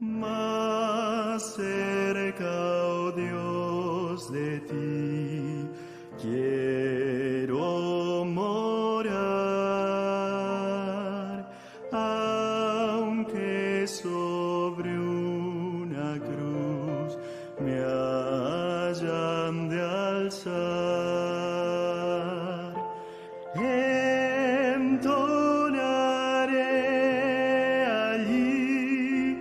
Más cerca, oh Dios, de ti quiero morar, aunque sobre una cruz me hayan de alzar. Entonaré allí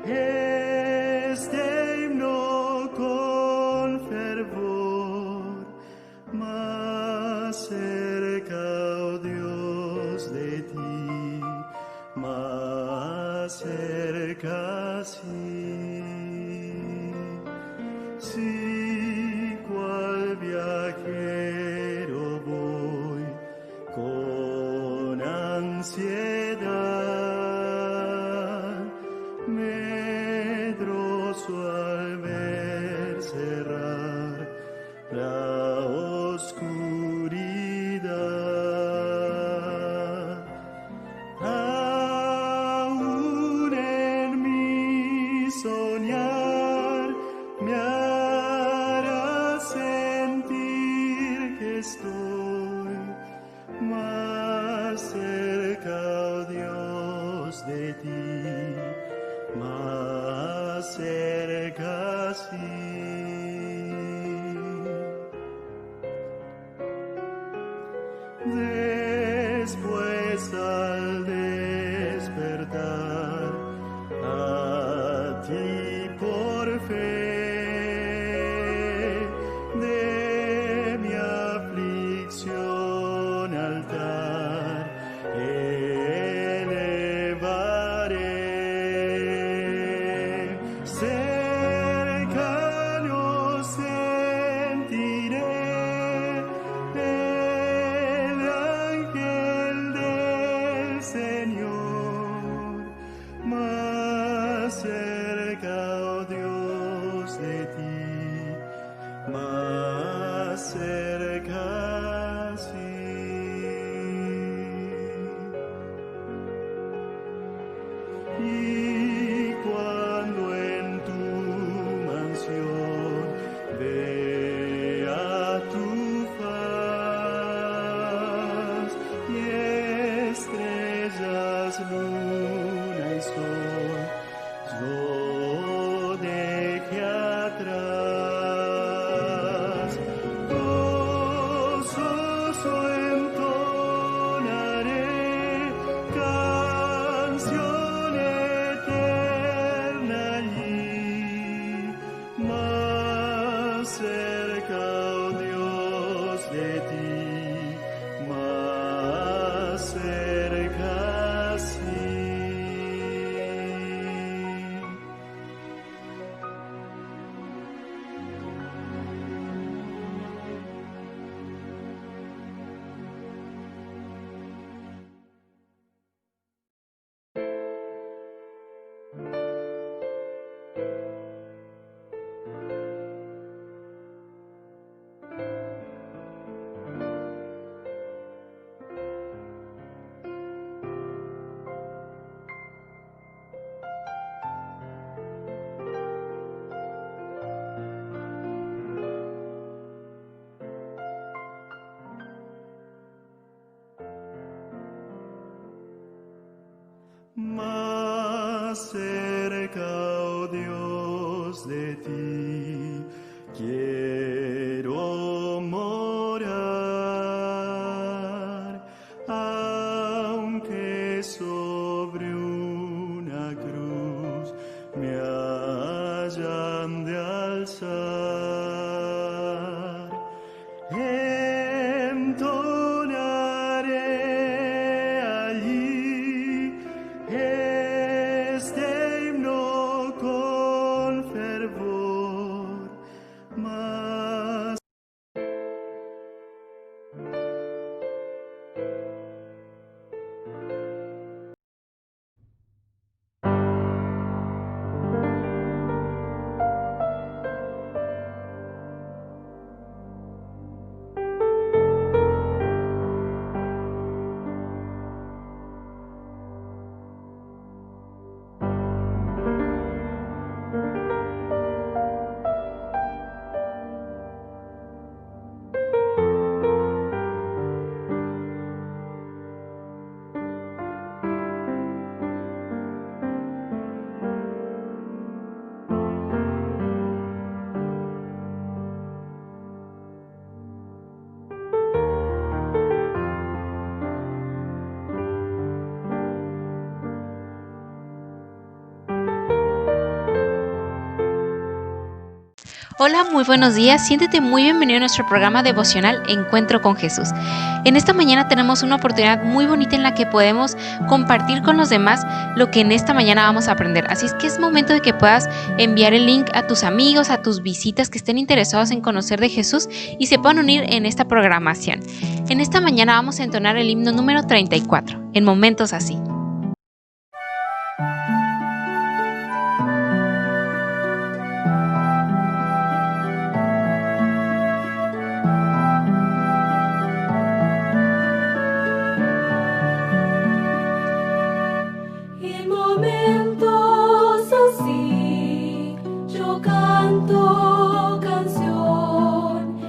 este himno con fervor, más cerca, oh Dios, de ti, más cerca, sí. Sí, cual viajero voy con ansiedad, medroso al ver cerrar la oscuridad. Aún en mi soñar me hará sentir que estoy más cerca, oh Dios, de ti, más cerca, sí. Después al despertar a ti por fe, de mi aflicción altar elevaré. Cercano sentiré el ángel del Señor, más cerca, oh Dios, de ti, más cerca, sí. Y cuando en tu mansión vea tu faz y estrellas, luna y sol, yo deje atrás, gozoso entonaré canción eterna allí, más cerca, oh Dios, de ti, más cerca, sí. Más cerca, oh Dios, de ti quiero morar, aunque sobre una cruz me hayan de alzar. Entonaré allí este himno con fervor, más Hola, muy buenos días. Siéntete muy bienvenido a nuestro programa devocional Encuentro con Jesús. En esta mañana tenemos una oportunidad muy bonita en la que podemos compartir con los demás lo que en esta mañana vamos a aprender. Así es que es momento de que puedas enviar el link a tus amigos, a tus visitas que estén interesados en conocer de Jesús y se puedan unir en esta programación. En esta mañana vamos a entonar el himno número 34, en momentos así. En momentos así, yo canto canción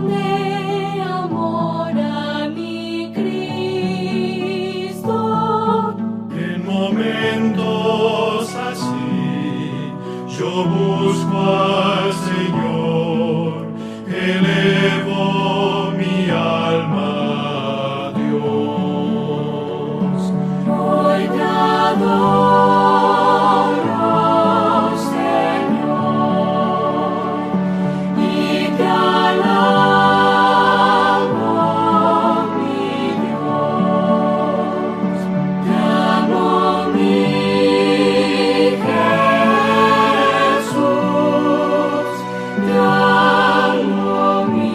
de amor a mi Cristo. En momentos así, yo busco al Señor, elevo mi alma a Dios. Hoy te adoro, Señor, y te alabo, mi Dios. Te amo, mi Jesús, te amo, mi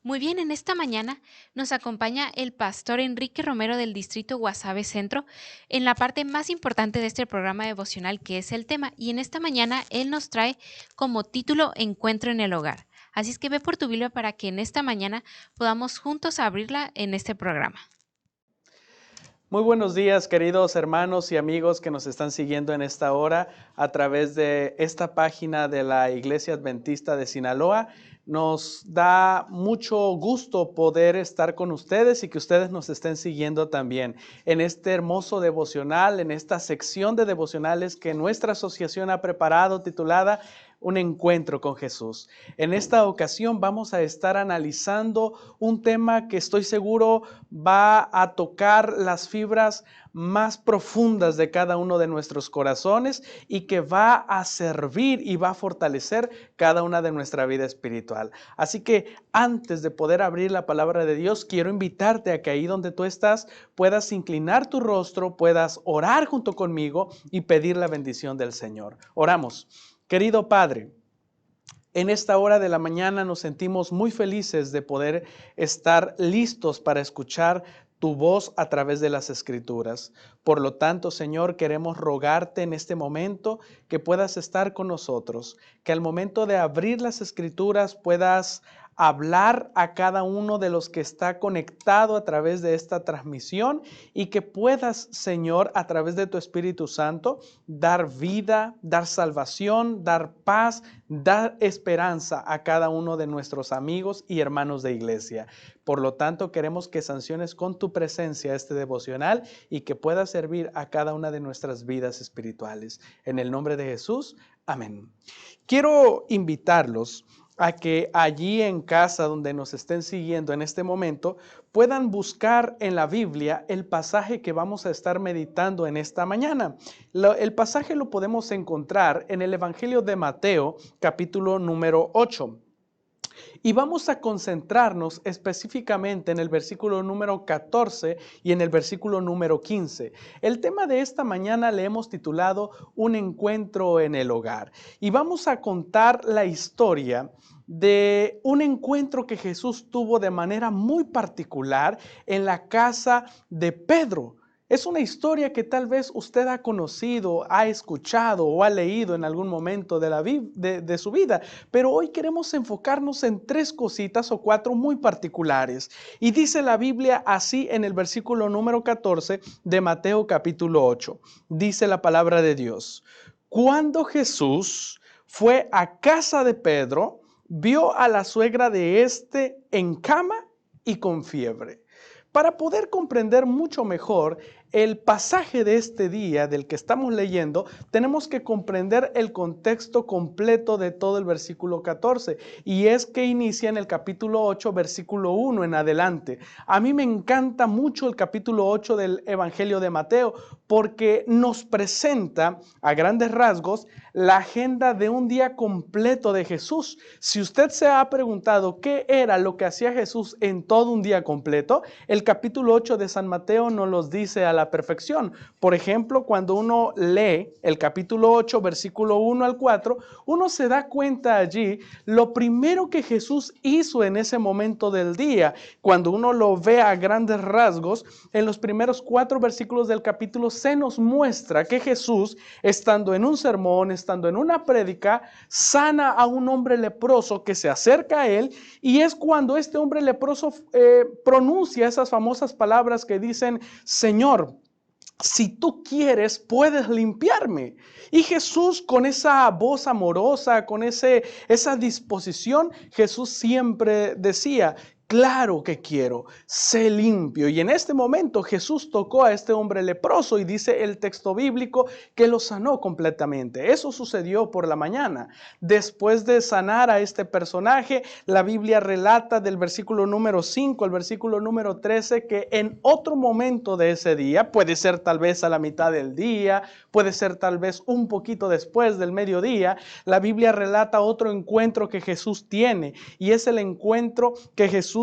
Muy bien, en esta mañana nos acompaña el pastor Enrique Romero del distrito Guasave Centro en la parte más importante de este programa devocional que es el tema. Y en esta mañana él nos trae como título Encuentro en el hogar. Así es que ve por tu Biblia para que en esta mañana podamos juntos abrirla en este programa. Muy buenos días, queridos hermanos y amigos que nos están siguiendo en esta hora a través de esta página de la Iglesia Adventista de Sinaloa. Nos da mucho gusto poder estar con ustedes y que ustedes nos estén siguiendo también en este hermoso devocional, en esta sección de devocionales que nuestra asociación ha preparado titulada Un encuentro con Jesús. En esta ocasión vamos a estar analizando un tema que estoy seguro va a tocar las fibras más profundas de cada uno de nuestros corazones y que va a servir y va a fortalecer cada una de nuestra vida espiritual. Así que antes de poder abrir la palabra de Dios, quiero invitarte a que ahí donde tú estás puedas inclinar tu rostro, puedas orar junto conmigo y pedir la bendición del Señor. Oramos. Querido Padre, en esta hora de la mañana nos sentimos muy felices de poder estar listos para escuchar tu voz a través de las Escrituras. Por lo tanto, Señor, queremos rogarte en este momento que puedas estar con nosotros, que al momento de abrir las Escrituras puedas hablar a cada uno de los que está conectado a través de esta transmisión y que puedas, Señor, a través de tu Espíritu Santo, dar vida, dar salvación, dar paz, dar esperanza a cada uno de nuestros amigos y hermanos de iglesia. Por lo tanto, queremos que sanciones con tu presencia este devocional y que pueda servir a cada una de nuestras vidas espirituales. En el nombre de Jesús, amén. Quiero invitarlos a que allí en casa donde nos estén siguiendo en este momento puedan buscar en la Biblia el pasaje que vamos a estar meditando en esta mañana. El pasaje lo podemos encontrar en el Evangelio de Mateo, capítulo número 8. Y vamos a concentrarnos específicamente en el versículo número 14 y en el versículo número 15. El tema de esta mañana le hemos titulado Un encuentro en el hogar. Y vamos a contar la historia de un encuentro que Jesús tuvo de manera muy particular en la casa de Pedro. Es una historia que tal vez usted ha conocido, ha escuchado o ha leído en algún momento de su vida, pero hoy queremos enfocarnos en 3 cositas o 4 muy particulares. Y dice la Biblia así en el versículo número 14 de Mateo capítulo 8. Dice la palabra de Dios: Cuando Jesús fue a casa de Pedro, vio a la suegra de éste en cama y con fiebre. Para poder comprender mucho mejor el pasaje de este día del que estamos leyendo, tenemos que comprender el contexto completo de todo el versículo 14, y es que inicia en el capítulo 8, versículo 1 en adelante. A mí me encanta mucho el capítulo 8 del Evangelio de Mateo, porque nos presenta a grandes rasgos la agenda de un día completo de Jesús. Si usted se ha preguntado qué era lo que hacía Jesús en todo un día completo, el capítulo 8 de San Mateo nos los dice a la perfección. Por ejemplo, cuando uno lee el capítulo 8, versículo 1 al 4, uno se da cuenta allí lo primero que Jesús hizo en ese momento del día. Cuando uno lo ve a grandes rasgos, en los primeros 4 versículos del capítulo se nos muestra que Jesús, estando en un sermón, estando en una prédica, sana a un hombre leproso que se acerca a él, y es cuando este hombre leproso pronuncia esas famosas palabras que dicen: Señor, si tú quieres, puedes limpiarme. Y Jesús, con esa voz amorosa, con esa disposición, Jesús siempre decía: claro que quiero, sé limpio. Y en este momento Jesús tocó a este hombre leproso y dice el texto bíblico que lo sanó completamente. Eso sucedió por la mañana. Después de sanar a este personaje, la Biblia relata del versículo número 5 al versículo número 13 que en otro momento de ese día, puede ser tal vez a la mitad del día, puede ser tal vez un poquito después del mediodía, la Biblia relata otro encuentro que Jesús tiene, y es el encuentro que Jesús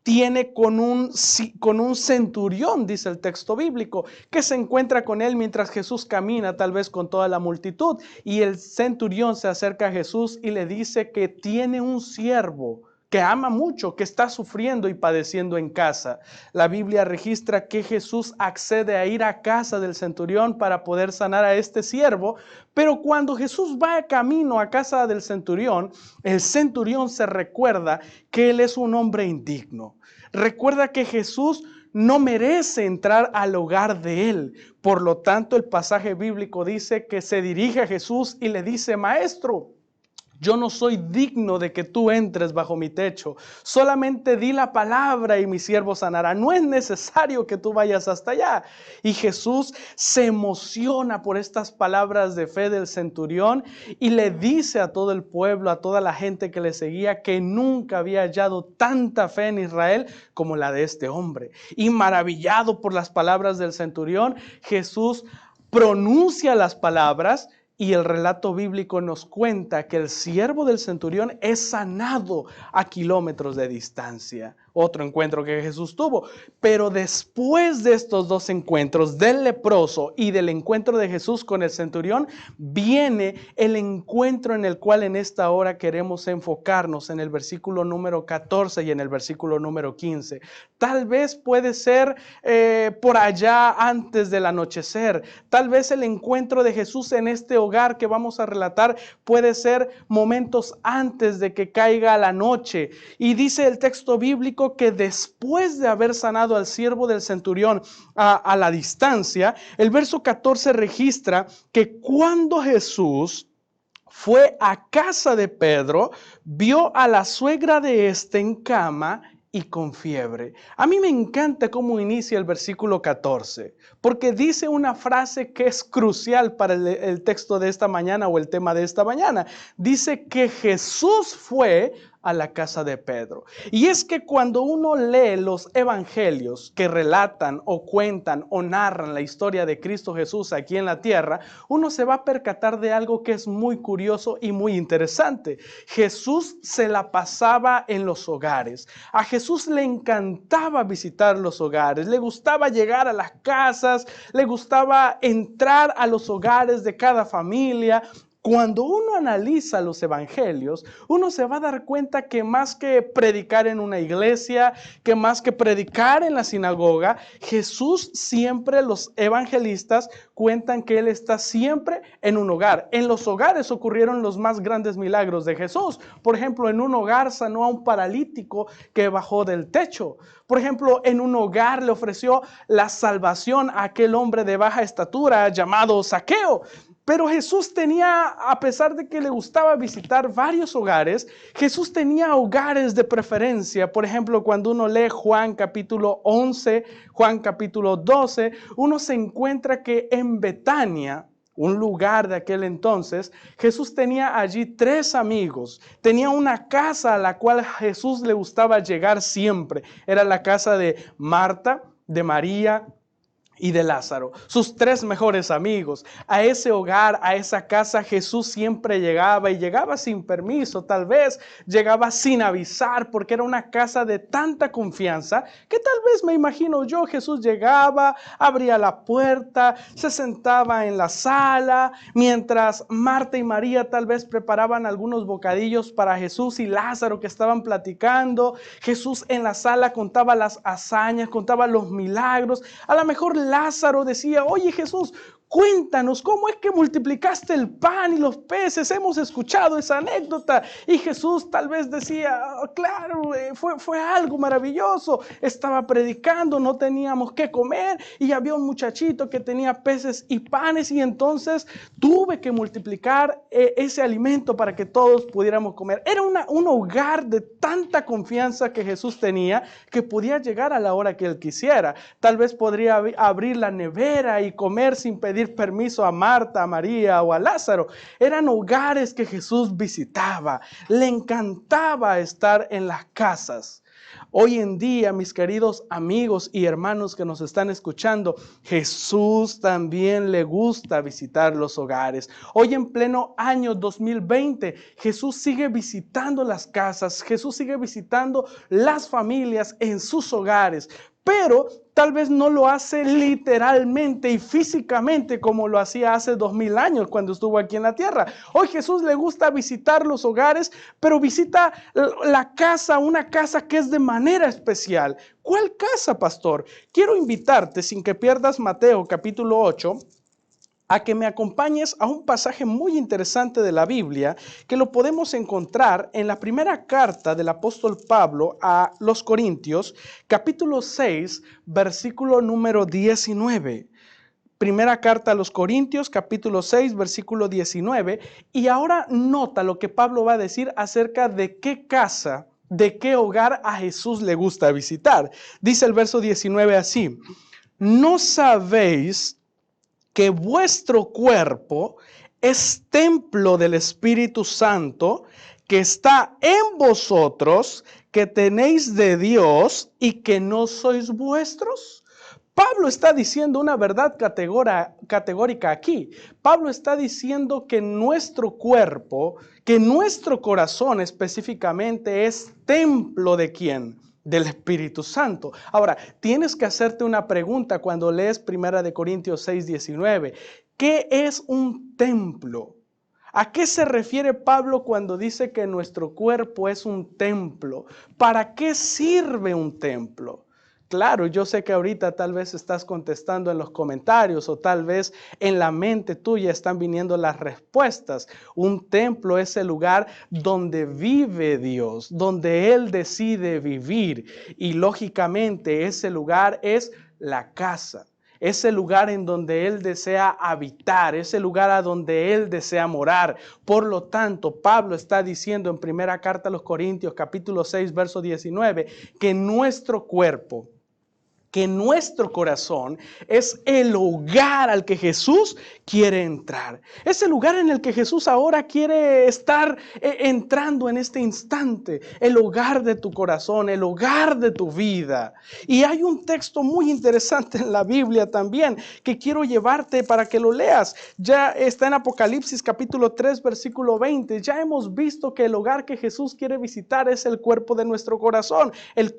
tiene con un centurión, dice el texto bíblico, que se encuentra con él mientras Jesús camina, tal vez con toda la multitud, y el centurión se acerca a Jesús y le dice que tiene un siervo que ama mucho, que está sufriendo y padeciendo en casa. La Biblia registra que Jesús accede a ir a casa del centurión para poder sanar a este siervo, pero cuando Jesús va camino a casa del centurión, el centurión se recuerda que él es un hombre indigno. Recuerda que Jesús no merece entrar al hogar de él. Por lo tanto, el pasaje bíblico dice que se dirige a Jesús y le dice: Maestro, yo no soy digno de que tú entres bajo mi techo. Solamente di la palabra y mi siervo sanará. No es necesario que tú vayas hasta allá. Y Jesús se emociona por estas palabras de fe del centurión y le dice a todo el pueblo, a toda la gente que le seguía, que nunca había hallado tanta fe en Israel como la de este hombre. Y maravillado por las palabras del centurión, Jesús pronuncia las palabras. Y el relato bíblico nos cuenta que el siervo del centurión es sanado a kilómetros de distancia. Otro encuentro que Jesús tuvo. Pero después de estos dos encuentros, del leproso y del encuentro de Jesús con el centurión, viene el encuentro en el cual en esta hora queremos enfocarnos, en el versículo número 14 y en el versículo número 15. Tal vez puede ser por allá antes del anochecer. Tal vez el encuentro de Jesús en este hogar que vamos a relatar puede ser momentos antes de que caiga la noche. Y dice el texto bíblico que después de haber sanado al siervo del centurión a la distancia, el verso 14 registra que cuando Jesús fue a casa de Pedro, vio a la suegra de este en cama y con fiebre. A mí me encanta cómo inicia el versículo 14, porque dice una frase que es crucial para el texto de esta mañana o el tema de esta mañana. Dice que Jesús fue a la casa de Pedro. Y es que cuando uno lee los evangelios que relatan o cuentan o narran la historia de Cristo Jesús aquí en la tierra, uno se va a percatar de algo que es muy curioso y muy interesante. Jesús se la pasaba en los hogares. A Jesús le encantaba visitar los hogares, le gustaba llegar a las casas, le gustaba entrar a los hogares de cada familia. Cuando uno analiza los evangelios, uno se va a dar cuenta que más que predicar en una iglesia, que más que predicar en la sinagoga, Jesús siempre, los evangelistas cuentan que Él está siempre en un hogar. En los hogares ocurrieron los más grandes milagros de Jesús. Por ejemplo, en un hogar sanó a un paralítico que bajó del techo. Por ejemplo, en un hogar le ofreció la salvación a aquel hombre de baja estatura llamado Zaqueo. Pero Jesús tenía, a pesar de que le gustaba visitar varios hogares, Jesús tenía hogares de preferencia. Por ejemplo, cuando uno lee Juan capítulo 11, Juan capítulo 12, uno se encuentra que en Betania, un lugar de aquel entonces, Jesús tenía allí 3 amigos. Tenía una casa a la cual Jesús le gustaba llegar siempre. Era la casa de Marta, de María y de Lázaro, sus 3 mejores amigos. A ese hogar, a esa casa, Jesús siempre llegaba, y llegaba sin permiso, tal vez llegaba sin avisar, porque era una casa de tanta confianza que tal vez, me imagino yo, Jesús llegaba, abría la puerta, se sentaba en la sala, mientras Marta y María tal vez preparaban algunos bocadillos para Jesús y Lázaro, que estaban platicando. Jesús en la sala contaba las hazañas, contaba los milagros. A lo mejor Lázaro decía: oye, Jesús, cuéntanos, ¿cómo es que multiplicaste el pan y los peces? Hemos escuchado esa anécdota. Y Jesús tal vez decía: oh, claro, fue algo maravilloso. Estaba predicando, no teníamos qué comer y había un muchachito que tenía peces y panes, y entonces tuve que multiplicar ese alimento para que todos pudiéramos comer. Era un hogar de tanta confianza que Jesús tenía, que podía llegar a la hora que él quisiera. Tal vez podría abrir la nevera y comer sin pedir permiso a Marta, a María o a Lázaro. Eran hogares que Jesús visitaba. Le encantaba estar en las casas. Hoy en día, mis queridos amigos y hermanos que nos están escuchando, Jesús también le gusta visitar los hogares. Hoy en pleno año 2020, Jesús sigue visitando las casas, Jesús sigue visitando las familias en sus hogares, pero tal vez no lo hace literalmente y físicamente como lo hacía hace 2000 años cuando estuvo aquí en la tierra. Hoy Jesús le gusta visitar los hogares, pero visita la casa, una casa que es de manera especial. ¿Cuál casa, pastor? Quiero invitarte, sin que pierdas Mateo capítulo 8, a que me acompañes a un pasaje muy interesante de la Biblia, que lo podemos encontrar en la primera carta del apóstol Pablo a los Corintios, capítulo 6, versículo número 19. Primera carta a los Corintios, capítulo 6, versículo 19. Y ahora nota lo que Pablo va a decir acerca de qué casa, de qué hogar a Jesús le gusta visitar. Dice el verso 19 así: ¿no sabéis que vuestro cuerpo es templo del Espíritu Santo, que está en vosotros, que tenéis de Dios y que no sois vuestros? Pablo está diciendo una verdad categórica aquí. Pablo está diciendo que nuestro cuerpo, que nuestro corazón específicamente, es templo ¿de quién? Del Espíritu Santo. Ahora, tienes que hacerte una pregunta cuando lees 1 Corintios 6, 19. ¿Qué es un templo? ¿A qué se refiere Pablo cuando dice que nuestro cuerpo es un templo? ¿Para qué sirve un templo? Claro, yo sé que ahorita tal vez estás contestando en los comentarios, o tal vez en la mente tuya están viniendo las respuestas. Un templo es el lugar donde vive Dios, donde Él decide vivir, y lógicamente ese lugar es la casa. Ese lugar en donde Él desea habitar, ese lugar a donde Él desea morar. Por lo tanto, Pablo está diciendo en primera carta a los Corintios, capítulo 6, verso 19, que nuestro cuerpo, que nuestro corazón es el hogar al que Jesús quiere entrar. Es el lugar en el que Jesús ahora quiere estar entrando en este instante. El hogar de tu corazón, el hogar de tu vida. Y hay un texto muy interesante en la Biblia también que quiero llevarte para que lo leas. Ya está en Apocalipsis capítulo 3, versículo 20. Ya hemos visto que el hogar que Jesús quiere visitar es el cuerpo de nuestro corazón, el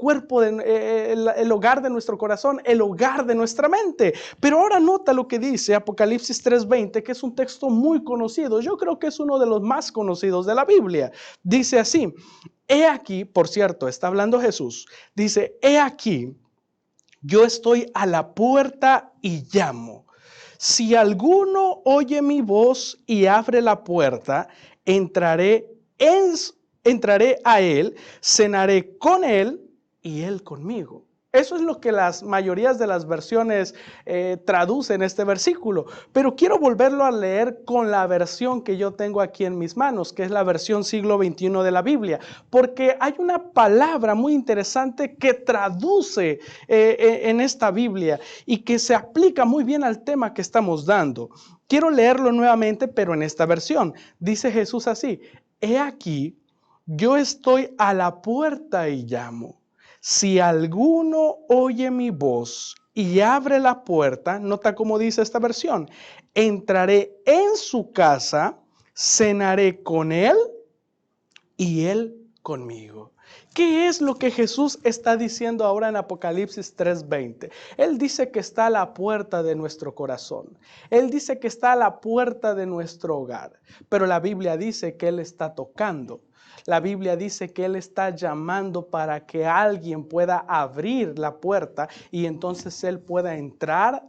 hogar de nuestro corazón, el hogar de nuestra mente. Pero ahora nota lo que dice Apocalipsis 3:20, que es un texto muy conocido. Yo creo que es uno de los más conocidos de la Biblia. Dice así: he aquí, por cierto, está hablando Jesús, dice: he aquí, yo estoy a la puerta y llamo. Si alguno oye mi voz y abre la puerta, entraré a él, cenaré con él y él conmigo. Eso es lo que las mayorías de las versiones traducen este versículo. Pero quiero volverlo a leer con la versión que yo tengo aquí en mis manos, que es la versión siglo XXI de la Biblia. Porque hay una palabra muy interesante que traduce en esta Biblia y que se aplica muy bien al tema que estamos dando. Quiero leerlo nuevamente, pero en esta versión. Dice Jesús así: he aquí, yo estoy a la puerta y llamo. Si alguno oye mi voz y abre la puerta, nota cómo dice esta versión: entraré en su casa, cenaré con él y él conmigo. ¿Qué es lo que Jesús está diciendo ahora en Apocalipsis 3:20? Él dice que está a la puerta de nuestro corazón. Él dice que está a la puerta de nuestro hogar. Pero la Biblia dice que Él está tocando. La Biblia dice que Él está llamando para que alguien pueda abrir la puerta y entonces Él pueda entrar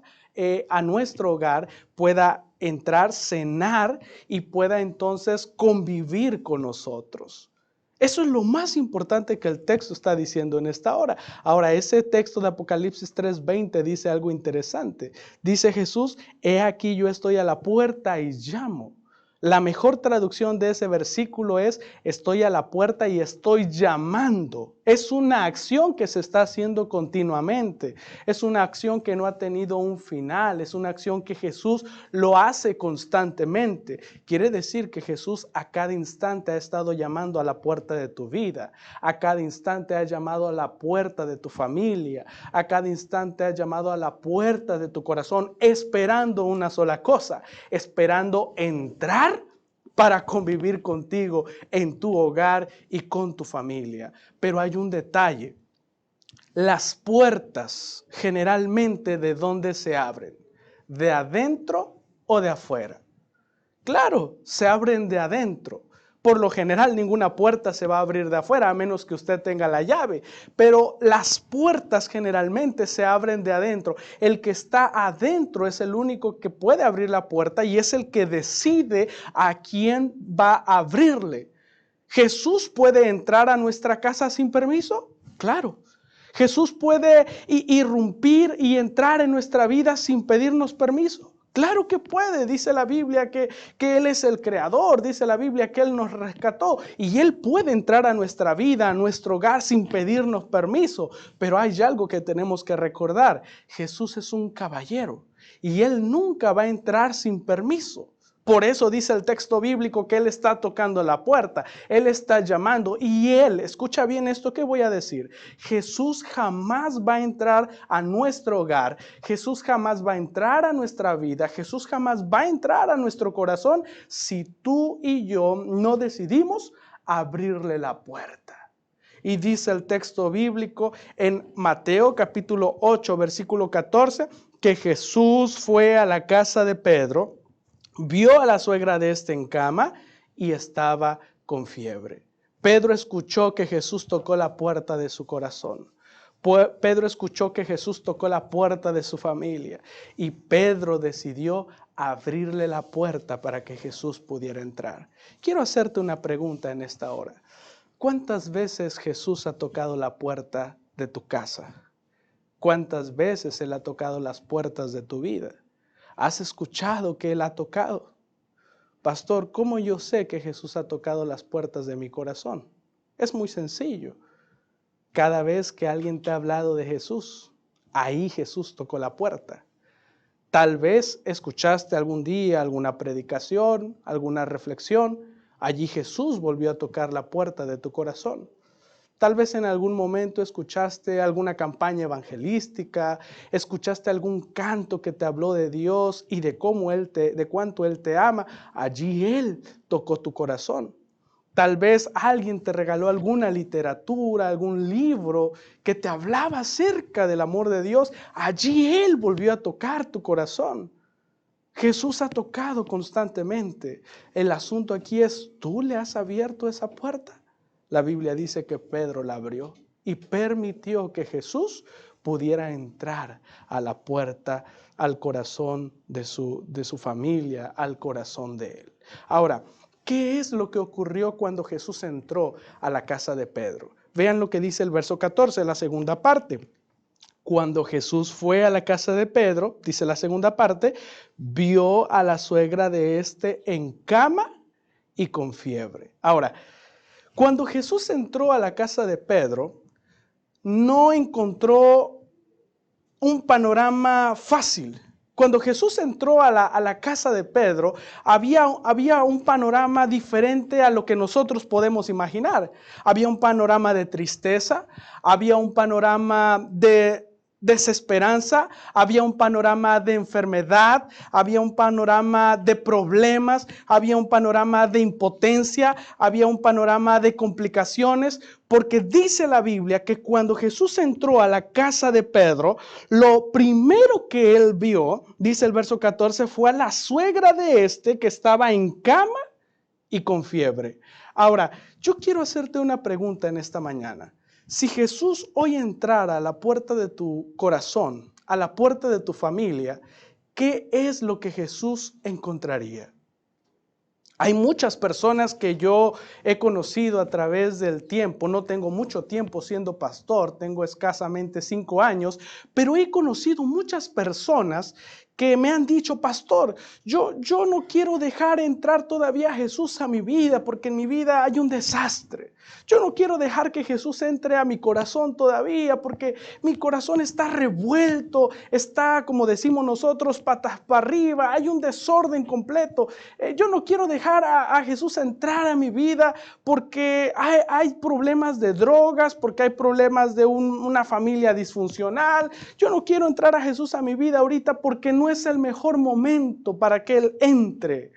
a nuestro hogar, pueda entrar, cenar y pueda entonces convivir con nosotros. Eso es lo más importante que el texto está diciendo en esta hora. Ahora, ese texto de Apocalipsis 3:20 dice algo interesante. Dice Jesús: he aquí yo estoy a la puerta y llamo. La mejor traducción de ese versículo es: estoy a la puerta y estoy llamando. Es una acción que se está haciendo continuamente. Es una acción que no ha tenido un final. Es una acción que Jesús lo hace constantemente. Quiere decir que Jesús a cada instante ha estado llamando a la puerta de tu vida. A cada instante ha llamado a la puerta de tu familia. A cada instante ha llamado a la puerta de tu corazón, esperando una sola cosa: esperando entrar para convivir contigo en tu hogar y con tu familia. Pero hay un detalle: las puertas generalmente, ¿de dónde se abren? ¿De adentro o de afuera? Claro, se abren de adentro. Por lo general, ninguna puerta se va a abrir de afuera, a menos que usted tenga la llave. Pero las puertas generalmente se abren de adentro. El que está adentro es el único que puede abrir la puerta y es el que decide a quién va a abrirle. ¿Jesús puede entrar a nuestra casa sin permiso? Claro. ¿Jesús puede irrumpir y entrar en nuestra vida sin pedirnos permiso? Claro que puede. Dice la Biblia que Él es el creador. Dice la Biblia que Él nos rescató. Y Él puede entrar a nuestra vida, a nuestro hogar, sin pedirnos permiso. Pero hay algo que tenemos que recordar: Jesús es un caballero y Él nunca va a entrar sin permiso. Por eso dice el texto bíblico que Él está tocando la puerta, Él está llamando y Él, escucha bien esto que voy a decir: Jesús jamás va a entrar a nuestro hogar, Jesús jamás va a entrar a nuestra vida, Jesús jamás va a entrar a nuestro corazón si tú y yo no decidimos abrirle la puerta. Y dice el texto bíblico en Mateo capítulo 8, versículo 14, que Jesús fue a la casa de Pedro, vio a la suegra de este en cama y estaba con fiebre. Pedro escuchó que Jesús tocó la puerta de su corazón. Pedro escuchó que Jesús tocó la puerta de su familia y Pedro decidió abrirle la puerta para que Jesús pudiera entrar. Quiero hacerte una pregunta en esta hora. ¿Cuántas veces Jesús ha tocado la puerta de tu casa? ¿Cuántas veces Él ha tocado las puertas de tu vida? ¿Has escuchado que Él ha tocado? Pastor, ¿cómo yo sé que Jesús ha tocado las puertas de mi corazón? Es muy sencillo. Cada vez que alguien te ha hablado de Jesús, ahí Jesús tocó la puerta. Tal vez escuchaste algún día alguna predicación, alguna reflexión. Allí Jesús volvió a tocar la puerta de tu corazón. Tal vez en algún momento escuchaste alguna campaña evangelística, escuchaste algún canto que te habló de Dios y de cuánto Él te ama. Allí Él tocó tu corazón. Tal vez alguien te regaló alguna literatura, algún libro que te hablaba acerca del amor de Dios. Allí Él volvió a tocar tu corazón. Jesús ha tocado constantemente. El asunto aquí es: ¿tú le has abierto esa puerta? La Biblia dice que Pedro la abrió y permitió que Jesús pudiera entrar a la puerta, al corazón de su familia, al corazón de él. Ahora, ¿qué es lo que ocurrió cuando Jesús entró a la casa de Pedro? Vean lo que dice el verso 14, la segunda parte. Cuando Jesús fue a la casa de Pedro, dice la segunda parte, vio a la suegra de este en cama y con fiebre. Ahora, cuando Jesús entró a la casa de Pedro, no encontró un panorama fácil. Cuando Jesús entró a la casa de Pedro, había un panorama diferente a lo que nosotros podemos imaginar. Había un panorama de tristeza, había un panorama de desesperanza, había un panorama de enfermedad, había un panorama de problemas, había un panorama de impotencia, había un panorama de complicaciones, porque dice la Biblia que cuando Jesús entró a la casa de Pedro, lo primero que él vio, dice el verso 14, fue a la suegra de este que estaba en cama y con fiebre. Ahora, yo quiero hacerte una pregunta en esta mañana. Si Jesús hoy entrara a la puerta de tu corazón, a la puerta de tu familia, ¿qué es lo que Jesús encontraría? Hay muchas personas que yo he conocido a través del tiempo. No tengo mucho tiempo siendo pastor, tengo escasamente 5 años, pero he conocido muchas personas que me han dicho, pastor, yo no quiero dejar entrar todavía a Jesús a mi vida porque en mi vida hay un desastre. Yo no quiero dejar que Jesús entre a mi corazón todavía porque mi corazón está revuelto, está, como decimos nosotros, patas para arriba, hay un desorden completo. Yo no quiero dejar a Jesús entrar a mi vida porque hay problemas de drogas, porque hay problemas de una familia disfuncional. Yo no quiero entrar a Jesús a mi vida ahorita porque no es el mejor momento para que Él entre.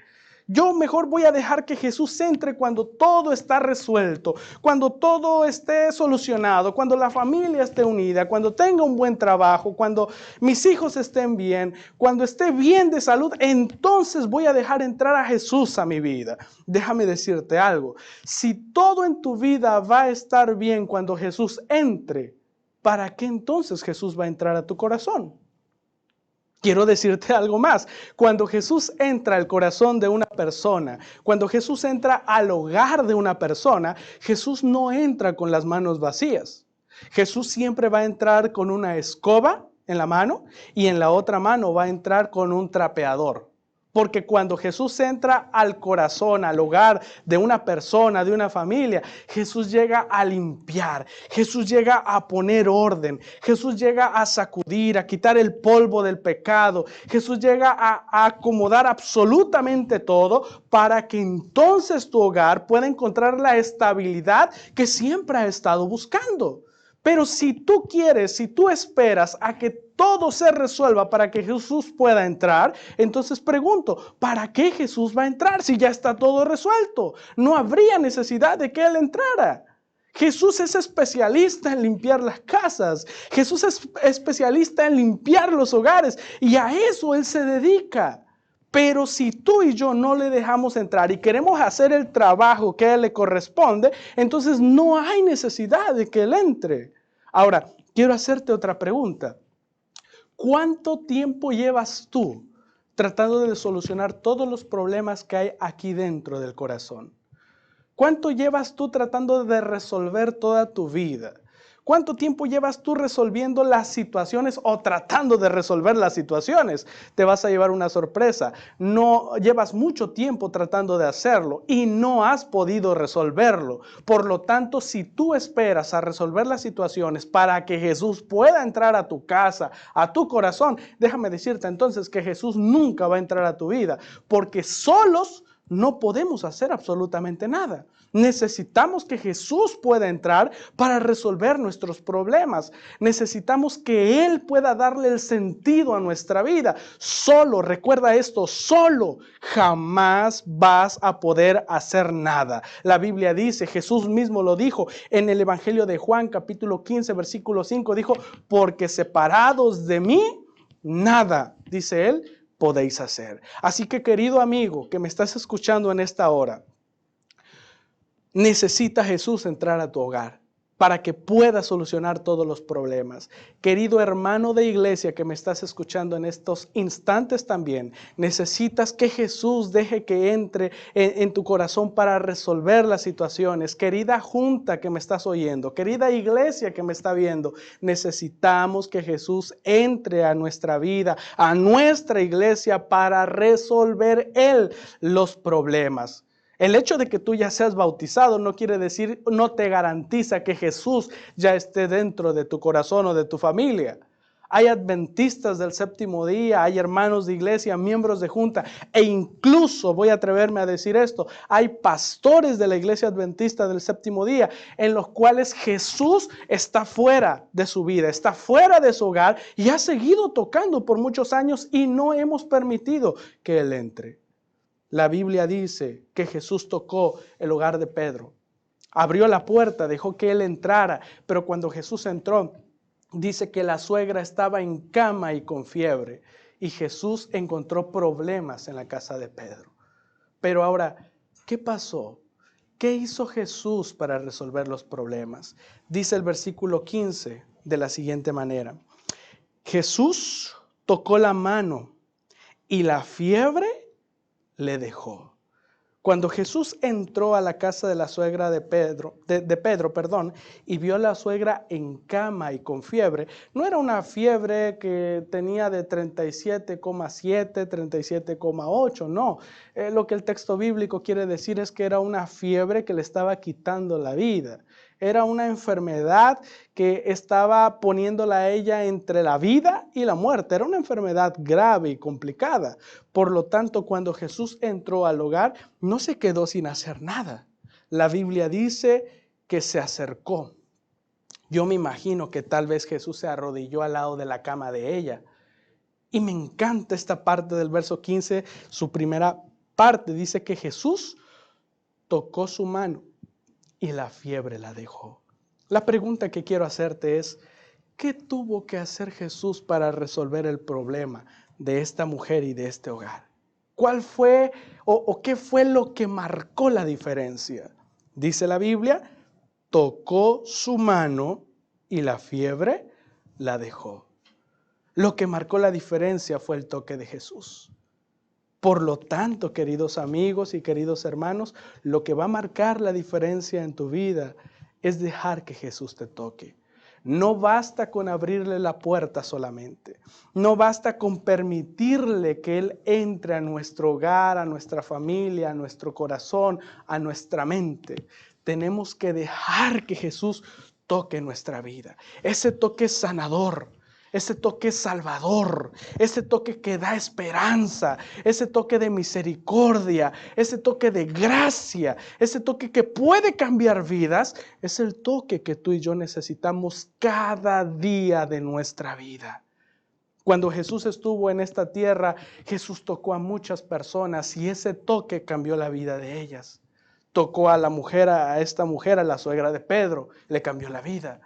Yo mejor voy a dejar que Jesús entre cuando todo está resuelto, cuando todo esté solucionado, cuando la familia esté unida, cuando tenga un buen trabajo, cuando mis hijos estén bien, cuando esté bien de salud, entonces voy a dejar entrar a Jesús a mi vida. Déjame decirte algo, si todo en tu vida va a estar bien cuando Jesús entre, ¿para qué entonces Jesús va a entrar a tu corazón? Quiero decirte algo más. Cuando Jesús entra al corazón de una persona, cuando Jesús entra al hogar de una persona, Jesús no entra con las manos vacías. Jesús siempre va a entrar con una escoba en la mano y en la otra mano va a entrar con un trapeador. Porque cuando Jesús entra al corazón, al hogar de una persona, de una familia, Jesús llega a limpiar, Jesús llega a poner orden, Jesús llega a sacudir, a quitar el polvo del pecado, Jesús llega a acomodar absolutamente todo para que entonces tu hogar pueda encontrar la estabilidad que siempre ha estado buscando. Pero si tú quieres, si tú esperas a que todo se resuelva para que Jesús pueda entrar, entonces pregunto, ¿para qué Jesús va a entrar si ya está todo resuelto? No habría necesidad de que Él entrara. Jesús es especialista en limpiar las casas. Jesús es especialista en limpiar los hogares y a eso Él se dedica. Pero si tú y yo no le dejamos entrar y queremos hacer el trabajo que a Él le corresponde, entonces no hay necesidad de que Él entre. Ahora, quiero hacerte otra pregunta. ¿Cuánto tiempo llevas tú tratando de solucionar todos los problemas que hay aquí dentro del corazón? ¿Cuánto llevas tú tratando de resolver toda tu vida? ¿Cuánto tiempo llevas tú resolviendo las situaciones o tratando de resolver las situaciones? Te vas a llevar una sorpresa. No llevas mucho tiempo tratando de hacerlo y no has podido resolverlo. Por lo tanto, si tú esperas a resolver las situaciones para que Jesús pueda entrar a tu casa, a tu corazón, déjame decirte entonces que Jesús nunca va a entrar a tu vida, porque solos no podemos hacer absolutamente nada. Necesitamos que Jesús pueda entrar para resolver nuestros problemas. Necesitamos que Él pueda darle el sentido a nuestra vida. Solo, recuerda esto, solo jamás vas a poder hacer nada. La Biblia dice, Jesús mismo lo dijo en el Evangelio de Juan, capítulo 15, versículo 5, dijo, porque separados de mí, nada, dice Él, podéis hacer. Así que, querido amigo que me estás escuchando en esta hora, necesita Jesús entrar a tu hogar para que pueda solucionar todos los problemas. Querido hermano de iglesia que me estás escuchando en estos instantes también, necesitas que Jesús deje que entre en tu corazón para resolver las situaciones. Querida junta que me estás oyendo, querida iglesia que me está viendo, necesitamos que Jesús entre a nuestra vida, a nuestra iglesia, para resolver Él los problemas. El hecho de que tú ya seas bautizado no quiere decir, no te garantiza que Jesús ya esté dentro de tu corazón o de tu familia. Hay adventistas del séptimo día, hay hermanos de iglesia, miembros de junta, e incluso, voy a atreverme a decir esto, hay pastores de la iglesia adventista del séptimo día, en los cuales Jesús está fuera de su vida, está fuera de su hogar y ha seguido tocando por muchos años y no hemos permitido que Él entre. La Biblia dice que Jesús tocó el hogar de Pedro. Abrió la puerta, dejó que él entrara, pero cuando Jesús entró, dice que la suegra estaba en cama y con fiebre. Y Jesús encontró problemas en la casa de Pedro. Pero ahora, ¿qué pasó? ¿Qué hizo Jesús para resolver los problemas? Dice el versículo 15 de la siguiente manera. Jesús tocó la mano y la fiebre le dejó. Cuando Jesús entró a la casa de la suegra de Pedro, y vio a la suegra en cama y con fiebre, no era una fiebre que tenía de 37,7, 37,8, no. Lo que el texto bíblico quiere decir es que era una fiebre que le estaba quitando la vida. Era una enfermedad que estaba poniéndola a ella entre la vida y la muerte. Era una enfermedad grave y complicada. Por lo tanto, cuando Jesús entró al hogar, no se quedó sin hacer nada. La Biblia dice que se acercó. Yo me imagino que tal vez Jesús se arrodilló al lado de la cama de ella. Y me encanta esta parte del verso 15, su primera parte. Dice que Jesús tocó su mano y la fiebre la dejó. La pregunta que quiero hacerte es, ¿qué tuvo que hacer Jesús para resolver el problema de esta mujer y de este hogar? ¿Cuál fue o qué fue lo que marcó la diferencia? Dice la Biblia, tocó su mano y la fiebre la dejó. Lo que marcó la diferencia fue el toque de Jesús. Por lo tanto, queridos amigos y queridos hermanos, lo que va a marcar la diferencia en tu vida es dejar que Jesús te toque. No basta con abrirle la puerta solamente. No basta con permitirle que Él entre a nuestro hogar, a nuestra familia, a nuestro corazón, a nuestra mente. Tenemos que dejar que Jesús toque nuestra vida. Ese toque sanador. Ese toque salvador, ese toque que da esperanza, ese toque de misericordia, ese toque de gracia, ese toque que puede cambiar vidas, es el toque que tú y yo necesitamos cada día de nuestra vida. Cuando Jesús estuvo en esta tierra, Jesús tocó a muchas personas y ese toque cambió la vida de ellas. Tocó a la mujer, a esta mujer, a la suegra de Pedro, le cambió la vida.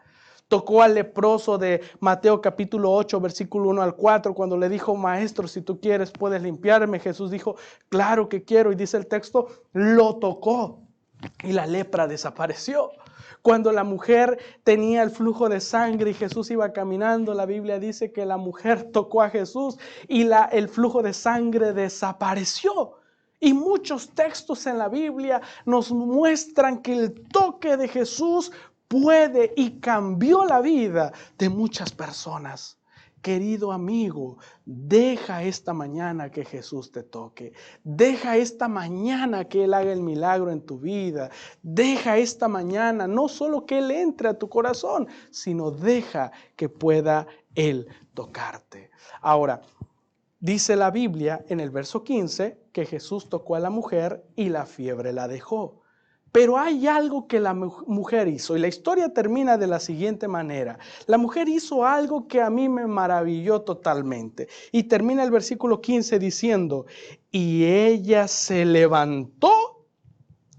Tocó al leproso de Mateo capítulo 8, versículo 1 al 4, cuando le dijo, maestro, si tú quieres puedes limpiarme. Jesús dijo, claro que quiero. Y dice el texto, lo tocó y la lepra desapareció. Cuando la mujer tenía el flujo de sangre y Jesús iba caminando, la Biblia dice que la mujer tocó a Jesús y el flujo de sangre desapareció. Y muchos textos en la Biblia nos muestran que el toque de Jesús puede y cambió la vida de muchas personas. Querido amigo, deja esta mañana que Jesús te toque. Deja esta mañana que Él haga el milagro en tu vida. Deja esta mañana no solo que Él entre a tu corazón, sino deja que pueda Él tocarte. Ahora, dice la Biblia en el verso 15 que Jesús tocó a la mujer y la fiebre la dejó. Pero hay algo que la mujer hizo y la historia termina de la siguiente manera. La mujer hizo algo que a mí me maravilló totalmente. Y termina el versículo 15 diciendo, y ella se levantó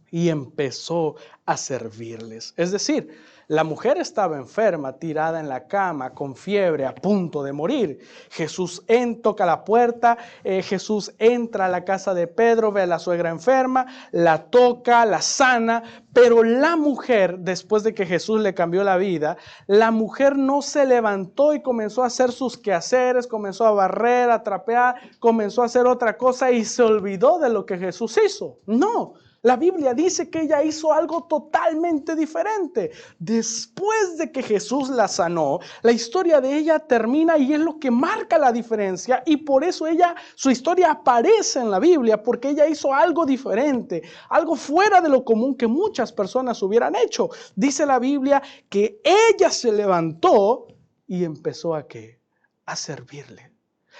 y empezó a servirles. Es decir, La mujer estaba enferma, tirada en la cama, con fiebre, a punto de morir. Jesús toca la puerta, Jesús entra a la casa de Pedro, ve a la suegra enferma, la toca, la sana, pero la mujer, después de que Jesús le cambió la vida, la mujer no se levantó y comenzó a hacer sus quehaceres, comenzó a barrer, a trapear, comenzó a hacer otra cosa y se olvidó de lo que Jesús hizo. No. La Biblia dice que ella hizo algo totalmente diferente. Después de que Jesús la sanó, la historia de ella termina y es lo que marca la diferencia, y por eso su historia aparece en la Biblia, porque ella hizo algo diferente, algo fuera de lo común que muchas personas hubieran hecho. Dice la Biblia que ella se levantó y empezó a servirle.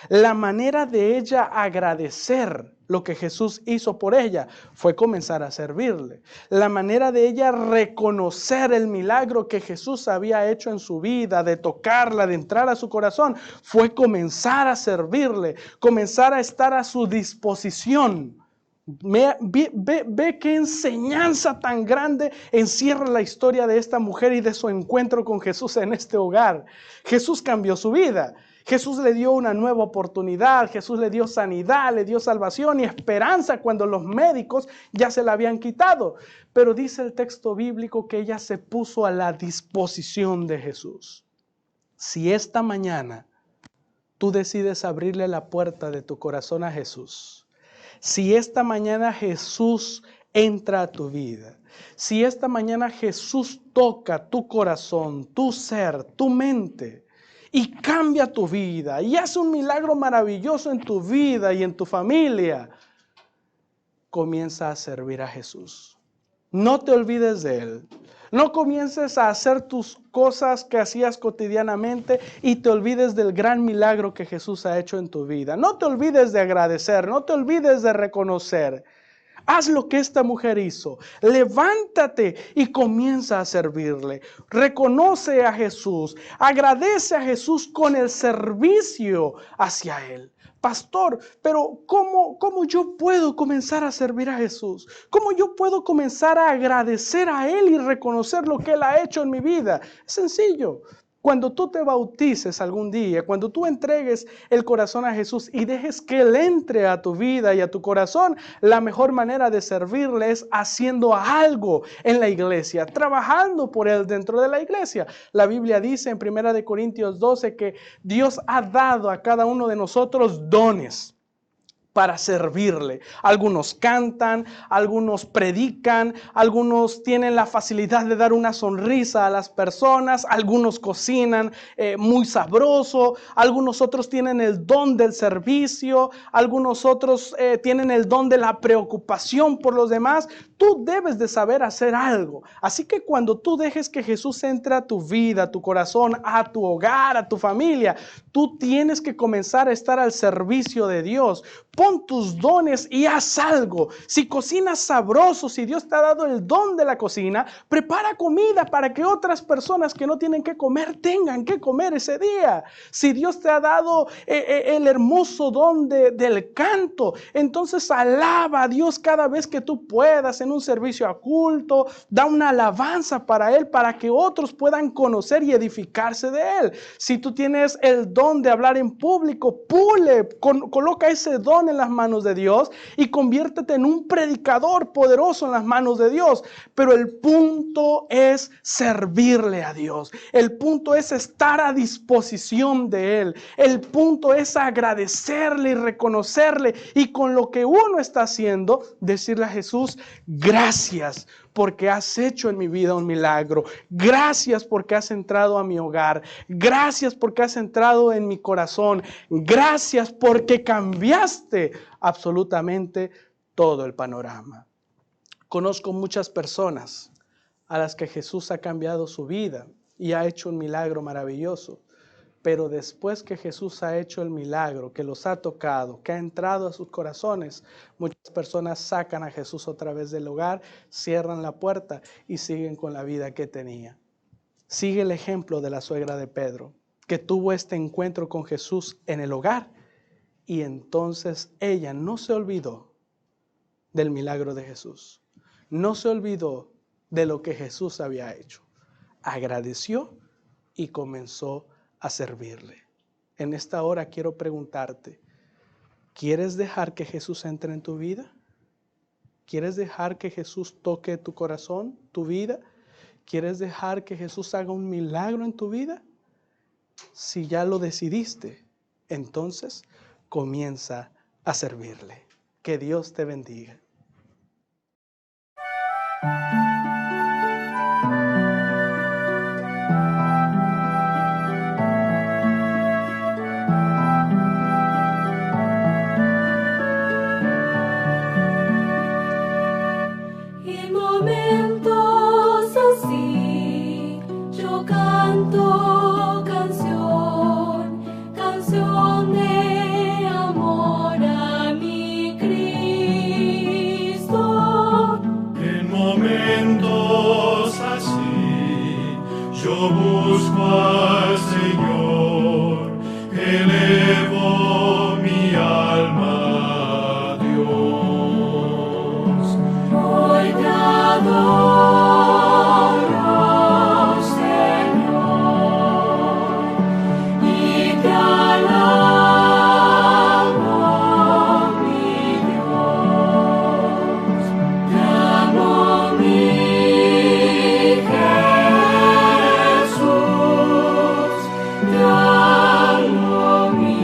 La manera de ella agradecer lo que Jesús hizo por ella fue comenzar a servirle. La manera de ella reconocer el milagro que Jesús había hecho en su vida, de tocarla, de entrar a su corazón, fue comenzar a servirle, comenzar a estar a su disposición. Ve qué enseñanza tan grande encierra la historia de esta mujer y de su encuentro con Jesús en este hogar. Jesús cambió su vida. Jesús le dio una nueva oportunidad, Jesús le dio sanidad, le dio salvación y esperanza cuando los médicos ya se la habían quitado. Pero dice el texto bíblico que ella se puso a la disposición de Jesús. Si esta mañana tú decides abrirle la puerta de tu corazón a Jesús, si esta mañana Jesús entra a tu vida, si esta mañana Jesús toca tu corazón, tu ser, tu mente, y cambia tu vida y hace un milagro maravilloso en tu vida y en tu familia, comienza a servir a Jesús. No te olvides de Él. No comiences a hacer tus cosas que hacías cotidianamente y te olvides del gran milagro que Jesús ha hecho en tu vida. No te olvides de agradecer, no te olvides de reconocer. Haz lo que esta mujer hizo. Levántate y comienza a servirle. Reconoce a Jesús. Agradece a Jesús con el servicio hacia Él. Pastor, pero ¿cómo yo puedo comenzar a servir a Jesús? ¿Cómo yo puedo comenzar a agradecer a Él y reconocer lo que Él ha hecho en mi vida? Es sencillo. Cuando tú te bautices algún día, cuando tú entregues el corazón a Jesús y dejes que Él entre a tu vida y a tu corazón, la mejor manera de servirle es haciendo algo en la iglesia, trabajando por Él dentro de la iglesia. La Biblia dice en 1 Corintios 12 que Dios ha dado a cada uno de nosotros dones para servirle. Algunos cantan, algunos predican, algunos tienen la facilidad de dar una sonrisa a las personas, algunos cocinan muy sabroso, algunos otros tienen el don del servicio, algunos otros tienen el don de la preocupación por los demás. Tú debes de saber hacer algo. Así que cuando tú dejes que Jesús entre a tu vida, a tu corazón, a tu hogar, a tu familia, tú tienes que comenzar a estar al servicio de Dios. Pon tus dones y haz algo. Si cocinas sabroso, si Dios te ha dado el don de la cocina, prepara comida para que otras personas que no tienen que comer tengan que comer ese día. Si Dios te ha dado el hermoso don del canto, entonces alaba a Dios cada vez que tú puedas en un servicio a culto. Da una alabanza para Él para que otros puedan conocer y edificarse de Él. Si tú tienes el don de hablar en público, coloca ese don en las manos de Dios y conviértete en un predicador poderoso en las manos de Dios. Pero el punto es servirle a Dios. El punto es estar a disposición de Él. El punto es agradecerle y reconocerle, y con lo que uno está haciendo, decirle a Jesús: gracias porque has hecho en mi vida un milagro. Gracias porque has entrado a mi hogar. Gracias porque has entrado en mi corazón. Gracias porque cambiaste absolutamente todo el panorama. Conozco muchas personas a las que Jesús ha cambiado su vida y ha hecho un milagro maravilloso. Pero después que Jesús ha hecho el milagro, que los ha tocado, que ha entrado a sus corazones, muchas personas sacan a Jesús otra vez del hogar, cierran la puerta y siguen con la vida que tenía. Sigue el ejemplo de la suegra de Pedro, que tuvo este encuentro con Jesús en el hogar, y entonces ella no se olvidó del milagro de Jesús. No se olvidó de lo que Jesús había hecho. agradeció y comenzó a servirle. En esta hora quiero preguntarte, ¿quieres dejar que Jesús entre en tu vida? ¿Quieres dejar que Jesús toque tu corazón, tu vida? ¿Quieres dejar que Jesús haga un milagro en tu vida? Si ya lo decidiste, entonces comienza a servirle. Que Dios te bendiga. En momentos así yo canto canción de amor a mi Cristo. En momentos así yo busco al Señor, elevo mi alma a Dios. Hoy te adoro, Señor, y te alabo, mi Dios. Te amo, mi Jesús, te amo, mi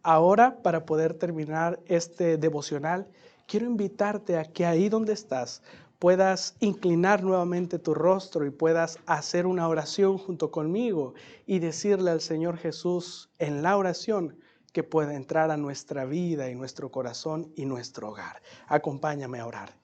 Ahora, para poder terminar este devocional, quiero invitarte a que ahí donde estás puedas inclinar nuevamente tu rostro y puedas hacer una oración junto conmigo y decirle al Señor Jesús en la oración que pueda entrar a nuestra vida y nuestro corazón y nuestro hogar. Acompáñame a orar.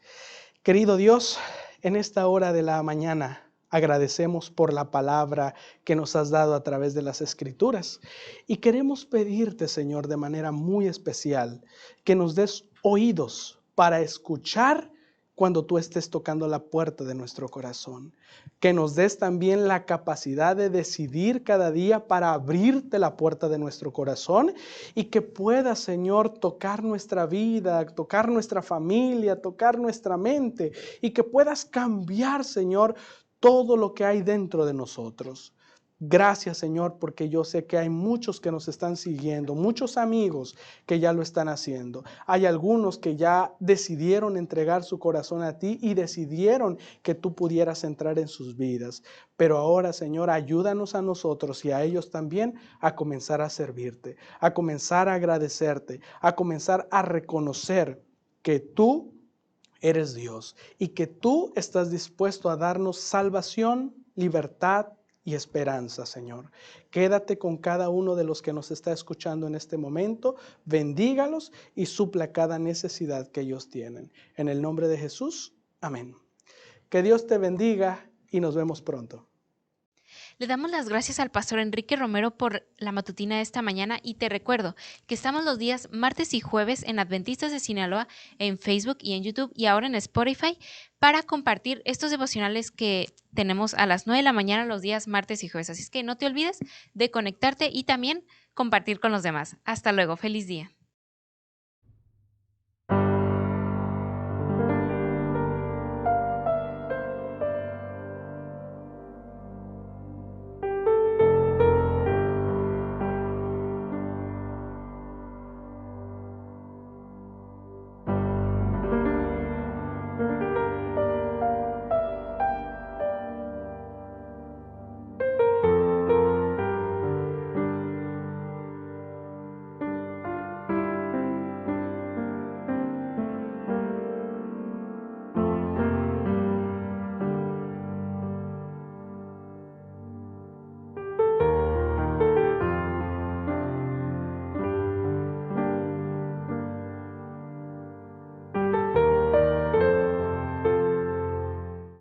Querido Dios, en esta hora de la mañana agradecemos por la palabra que nos has dado a través de las Escrituras y queremos pedirte, Señor, de manera muy especial que nos des oídos para escuchar cuando tú estés tocando la puerta de nuestro corazón. Que nos des también la capacidad de decidir cada día para abrirte la puerta de nuestro corazón y que puedas, Señor, tocar nuestra vida, tocar nuestra familia, tocar nuestra mente y que puedas cambiar, Señor, todo lo que hay dentro de nosotros. Gracias, Señor, porque yo sé que hay muchos que nos están siguiendo, muchos amigos que ya lo están haciendo. Hay algunos que ya decidieron entregar su corazón a ti y decidieron que tú pudieras entrar en sus vidas. Pero ahora, Señor, ayúdanos a nosotros y a ellos también a comenzar a servirte, a comenzar a agradecerte, a comenzar a reconocer que tú eres Dios y que tú estás dispuesto a darnos salvación, libertad y esperanza, Señor. Quédate con cada uno de los que nos está escuchando en este momento, bendígalos y supla cada necesidad que ellos tienen. En el nombre de Jesús, amén. Que Dios te bendiga y nos vemos pronto. Le damos las gracias al pastor Enrique Romero por la matutina de esta mañana y te recuerdo que estamos los días martes y jueves en Adventistas de Sinaloa, en Facebook y en YouTube y ahora en Spotify para compartir estos devocionales que tenemos a las 9 de la mañana los días martes y jueves. Así es que no te olvides de conectarte y también compartir con los demás. Hasta luego, feliz día.